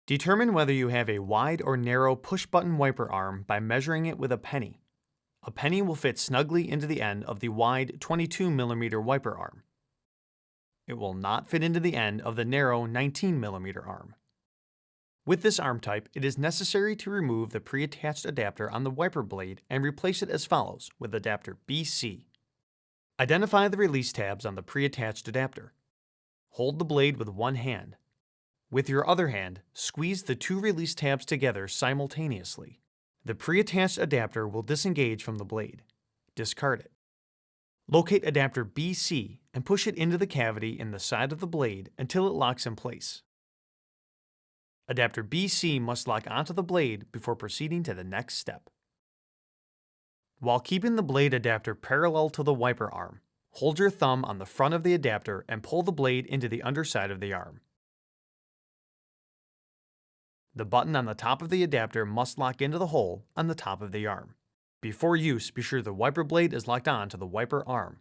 Determine whether you have a wide or narrow push-button wiper arm by measuring it with a penny. A penny will fit snugly into the end of the wide 22mm wiper arm. It will not fit into the end of the narrow 19mm arm. With this arm type, it is necessary to remove the pre-attached adapter on the wiper blade and replace it as follows with adapter BC. Identify the release tabs on the pre-attached adapter. Hold the blade with one hand. With your other hand, squeeze the two release tabs together simultaneously. The pre-attached adapter will disengage from the blade. Discard it. Locate adapter BC and push it into the cavity in the side of the blade until it locks in place. Adapter BC must lock onto the blade before proceeding to the next step. While keeping the blade adapter parallel to the wiper arm, hold your thumb on the front of the adapter and pull the blade into the underside of the arm. The button on the top of the adapter must lock into the hole on the top of the arm. Before use, be sure the wiper blade is locked on to the wiper arm.